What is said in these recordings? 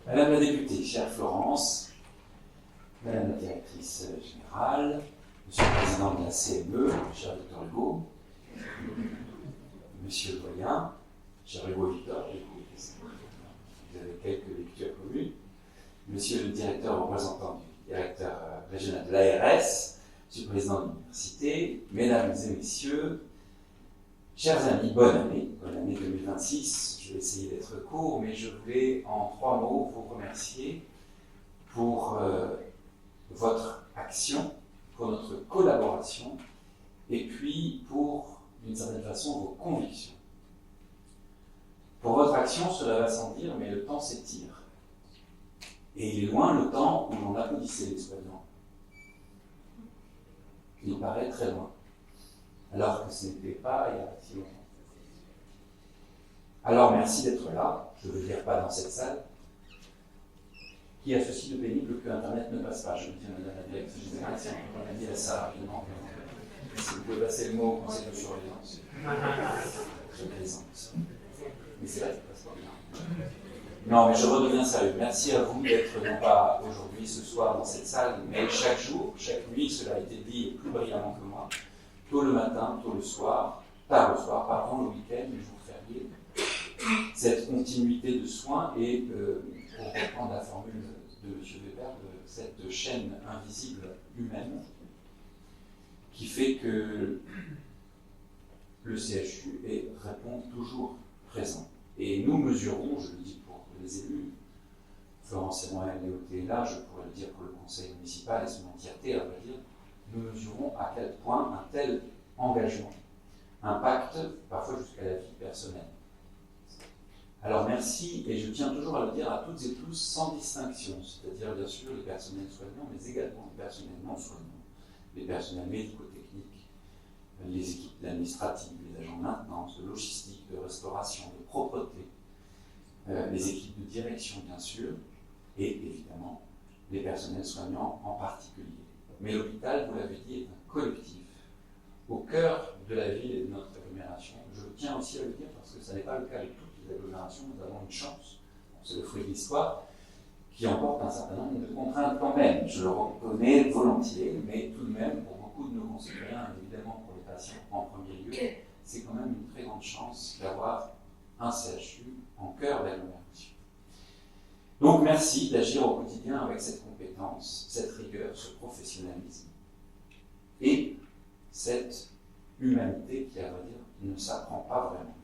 Madame la députée, chère Florence, Madame la directrice générale, Monsieur le président de la CME, cher Victor Hugo, Monsieur le doyen, cher Hugo Victor, vous avez quelques lectures communes, Monsieur le directeur représentant du directeur régional de l'ARS, Monsieur le président de l'université, Mesdames et Messieurs, chers amis, bonne année 2026. Je vais essayer d'être court, mais je voulais en 3 mots vous remercier pour votre action, pour notre collaboration, et puis pour, d'une certaine façon, vos convictions. Pour votre action, cela va sans dire, mais le temps s'étire. Et il est loin le temps où l'on applaudissait les soignants. Il paraît très loin, alors que ce n'était pas il y a si longtemps. Alors merci d'être là, je ne veux dire pas dans cette salle, qui a ceci de pénible que Internet ne passe pas. Je me dis à Madame la directrice générale, si on a dit à ça rapidement, si vous pouvez passer le mot au conseil de surveillance. Je plaisante. Mais c'est vrai que ça passe pas bien. Non, mais je redeviens sérieux. Merci à vous d'être non pas aujourd'hui, ce soir, dans cette salle, mais chaque jour, chaque nuit, cela a été dit plus brillamment que moi, tôt le matin, tôt le soir, tard le soir, pas avant le week-end, les jours fériés. Cette continuité de soins et, pour reprendre la formule de M. Weber, de cette chaîne invisible humaine qui fait que le CHU répond toujours présent. Et nous mesurons, je le dis pour les élus, Florence et moi, Léoté est là, je pourrais le dire pour le conseil municipal et son entièreté, à vrai dire, nous mesurons à quel point un tel engagement impacte parfois jusqu'à la vie personnelle. Alors merci, et je tiens toujours à le dire à toutes et tous sans distinction, c'est-à-dire bien sûr les personnels soignants, mais également les personnels non soignants, les personnels médico-techniques, les équipes administratives, les agents de maintenance, de logistique, de restauration, de propreté, les équipes de direction bien sûr, et évidemment les personnels soignants en particulier. Mais l'hôpital, vous l'avez dit, est un collectif au cœur de la ville et de notre agglomération. Je tiens aussi à le dire parce que ce n'est pas le cas de toutes les agglomérations. Nous avons une chance, c'est le fruit de l'histoire, qui emporte un certain nombre de contraintes quand même. Je le reconnais volontiers, mais tout de même, pour beaucoup de nos concitoyens, et évidemment pour les patients en premier lieu, c'est quand même une très grande chance d'avoir un CHU en cœur d'agglomération. Donc merci d'agir au quotidien avec cette compétence, cette rigueur, ce professionnalisme et cette humanité qui, à vrai dire, ne s'apprend pas vraiment.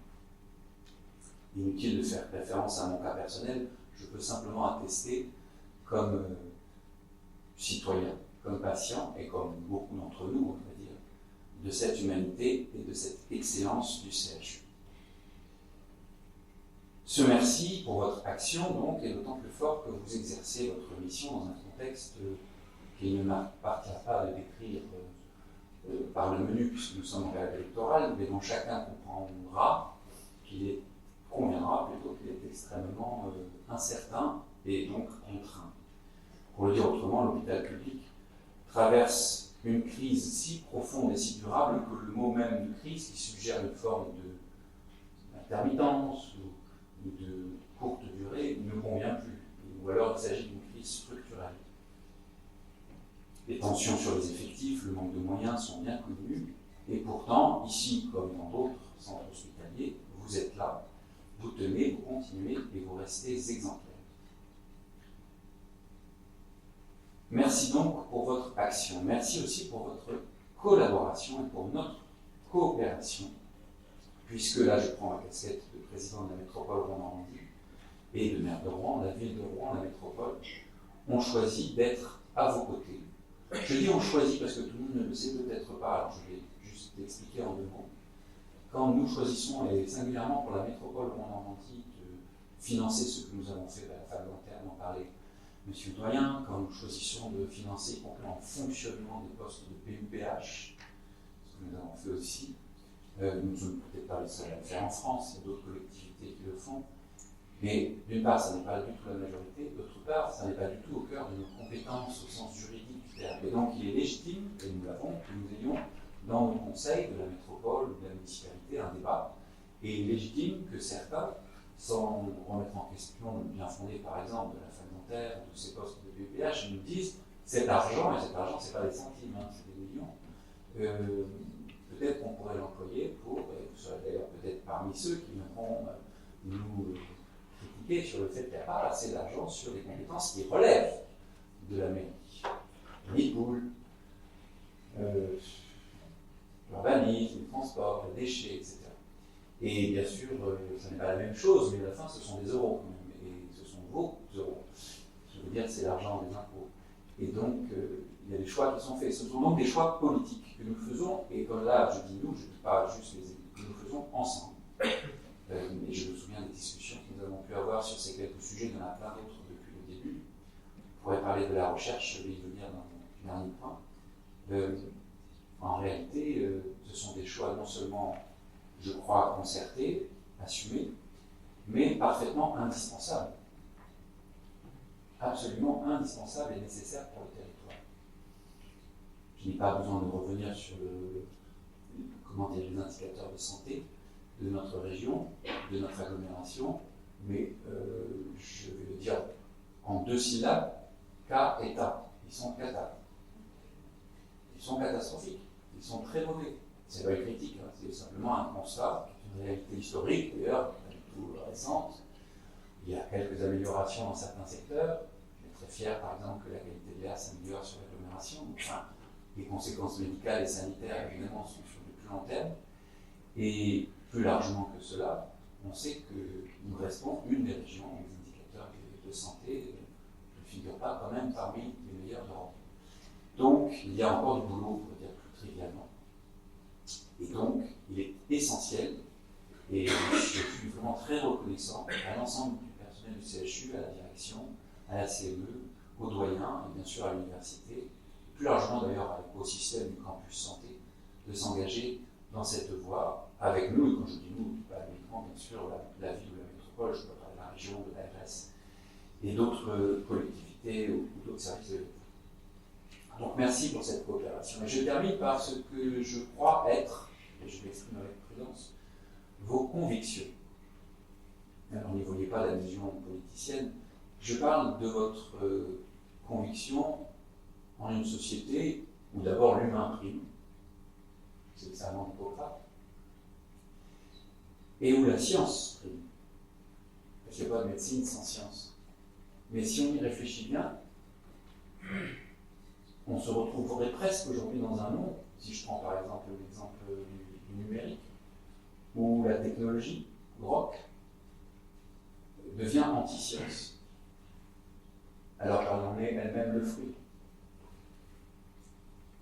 Inutile de faire référence à mon cas personnel, je peux simplement attester comme citoyen, comme patient et comme beaucoup d'entre nous, on va dire, de cette humanité et de cette excellence du CHU. Ce merci pour votre action, donc, est d'autant plus fort que vous exercez votre mission dans un contexte qu'il ne m'appartient pas de décrire par le menu, puisque nous sommes en période électorale, mais dont chacun comprendra conviendra plutôt qu'il est extrêmement incertain et donc contraint. Pour le dire autrement, l'hôpital public traverse une crise si profonde et si durable que le mot même de crise, qui suggère une forme d'intermittence ou de courte durée, ne convient plus. Ou alors il s'agit d'une crise structurelle. Les tensions sur les effectifs, le manque de moyens sont bien connus, et pourtant, ici comme dans d'autres centres hospitaliers, vous êtes là, vous tenez, vous continuez et vous restez exemplaires. Merci donc pour votre action. Merci aussi pour votre collaboration et pour notre coopération, puisque là je prends la casquette de président de la métropole Rouen-Normandie et de maire de Rouen, la ville de Rouen, la métropole, ont choisi d'être à vos côtés. Je dis on choisit parce que tout le monde ne le sait peut-être pas, alors je vais juste l'expliquer en 2 mots. Quand nous choisissons, et singulièrement pour la métropole Rouen-Normandie, de financer ce que nous avons fait, la femme lanterne en parlait M. Doyen, quand nous choisissons de financer complètement le fonctionnement des postes de PUPH, ce que nous avons fait aussi, nous ne sommes peut-être pas les seuls à le faire en France, il y a d'autres collectivités qui le font, mais d'une part, ça n'est pas du tout la majorité, d'autre part, ça n'est pas du tout au cœur de nos compétences au sens juridique du terme. Et donc il est légitime, et nous l'avons, que nous ayons dans nos conseils de la métropole ou de la municipalité un débat, et il est légitime que certains sans remettre en question le bien fondé, par exemple, de la facultaire, de ces postes de BPH, ils nous disent cet argent, et cet argent, ce n'est pas des centimes, hein, c'est des millions. Peut-être qu'on pourrait l'employer pour, et vous serez d'ailleurs peut-être parmi ceux qui viendront nous critiquer sur le fait qu'il n'y a pas assez d'argent sur les compétences qui relèvent de la mairie. L'IPOUL, l'urbanisme, le transport, les déchets, etc. Et bien sûr, ce n'est pas la même chose, mais à la fin, ce sont des euros quand même, et ce sont vos euros. Je veux dire, c'est l'argent des impôts. Et donc, il y a des choix qui sont faits. Ce sont donc des choix politiques que nous faisons, et comme là, je dis nous, je ne dis pas juste les élus, que nous faisons ensemble. Et je me souviens des discussions que nous avons pu avoir sur ces quelques sujets, il y en a plein d'autres depuis le début. On pourrait parler de la recherche, je vais y venir dans mon dernier point. En réalité, ce sont des choix non seulement, je crois, concertés, assumés, mais parfaitement indispensables. Absolument indispensables et nécessaires pour le territoire. Je n'ai pas besoin de revenir sur les indicateurs de santé de notre région, de notre agglomération, mais je vais le dire en 2 syllabes, cas état. Ils sont cata. Ils sont catastrophiques. Ils sont très mauvais. C'est pas une critique, hein, c'est simplement un constat, une réalité historique, d'ailleurs, pas du tout récente. Il y a quelques améliorations dans certains secteurs. Je suis très fier, par exemple, que la qualité de l'air s'améliore sur l'agglomération. Enfin, les conséquences médicales et sanitaires, évidemment, sont sur le plus long terme. Et plus largement que cela, on sait que nous restons une des régions où les indicateurs de santé ne figurent pas quand même parmi les meilleurs d'Europe. Donc, il y a encore du boulot, pour dire plus trivialement. Et donc, il est essentiel, et je suis vraiment très reconnaissant à l'ensemble du personnel du CHU, à la direction, à la CME, aux doyens, et bien sûr à l'université, plus largement d'ailleurs à l'écosystème du campus santé, de s'engager dans cette voie avec nous, et quand je dis nous, pas uniquement bien sûr la ville ou la métropole, je peux parler de la région, de l'ARS, et d'autres collectivités ou d'autres services de l'État. Donc merci pour cette coopération. Et je termine par ce que je crois être, et je l'exprime avec prudence, vos convictions. Alors n'y voyez pas l'allusion politicienne, je parle de votre conviction en une société où d'abord l'humain prime, c'est le serment d'Hippocrate, et où la science prime. Parce qu'il n'y a pas de médecine sans science. Mais si on y réfléchit bien, on se retrouverait presque aujourd'hui dans un monde, si je prends par exemple l'exemple du numérique, où la technologie, grok, devient anti-science, alors qu'elle en est elle-même le fruit.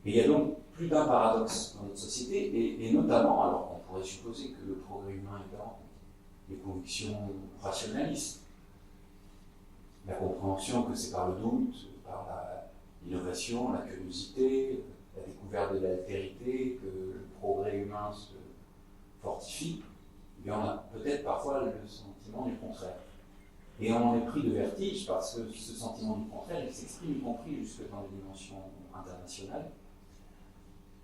Et il y a donc plus d'un paradoxe dans notre société, et notamment, alors on pourrait supposer que le progrès humain est dans les convictions rationalistes, la compréhension que c'est par le doute, par l'innovation, la curiosité, la découverte de l'altérité, que le progrès humain se fortifie, mais on a peut-être parfois le sentiment du contraire. Et on en est pris de vertige parce que ce sentiment du contraire, il s'exprime y compris jusque dans les dimensions internationales.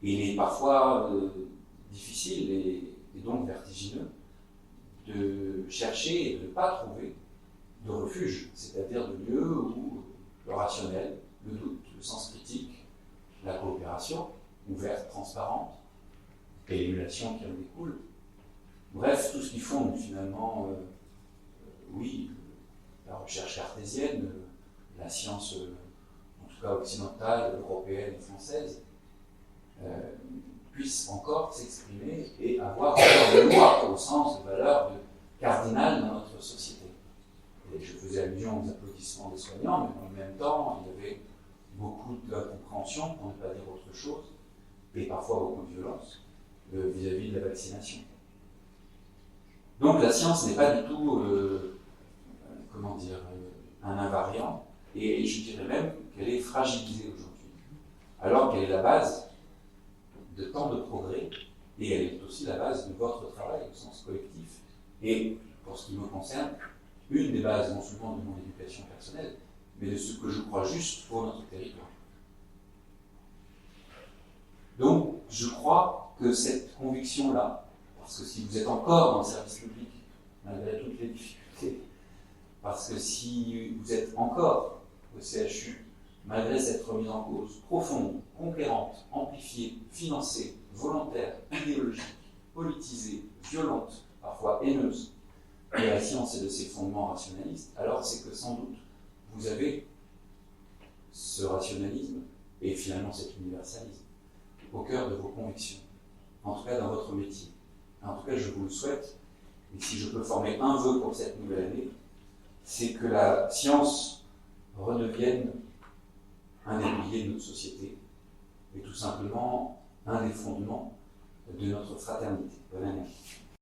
Et il est parfois difficile et donc vertigineux de chercher et de ne pas trouver de refuge, c'est-à-dire de lieux où le rationnel, le doute, le sens critique, la coopération ouverte, transparente, et l'émulation qui en découle, bref, tout ce qui fonde finalement, oui, la recherche cartésienne, la science, en tout cas occidentale, européenne et française, puisse encore s'exprimer et avoir valeur de loi au sens de valeur cardinale dans notre société. Et je faisais allusion aux applaudissements des soignants, mais en même temps, il y avait beaucoup d'incompréhension, pour ne pas dire autre chose, et parfois beaucoup de violence vis-à-vis de la vaccination. Donc la science n'est pas du tout, un invariant, et je dirais même qu'elle est fragilisée aujourd'hui, alors qu'elle est la base de tant de progrès, et elle est aussi la base de votre travail au sens collectif, et pour ce qui me concerne, une des bases non seulement de mon éducation personnelle, mais de ce que je crois juste pour notre territoire. Donc, je crois que cette conviction-là, parce que si vous êtes encore dans le service public, malgré toutes les difficultés écouter. Parce que si vous êtes encore au CHU, malgré cette remise en cause profonde, conquérante, amplifiée, financée, volontaire, idéologique, politisée, violente, parfois haineuse, de la science et de ses fondements rationalistes, alors c'est que sans doute vous avez ce rationalisme et finalement cet universalisme au cœur de vos convictions, en tout cas dans votre métier. En tout cas, je vous le souhaite, et si je peux former un vœu pour cette nouvelle année, c'est que la science redevienne un des piliers de notre société, et tout simplement un des fondements de notre fraternité. Bonne année.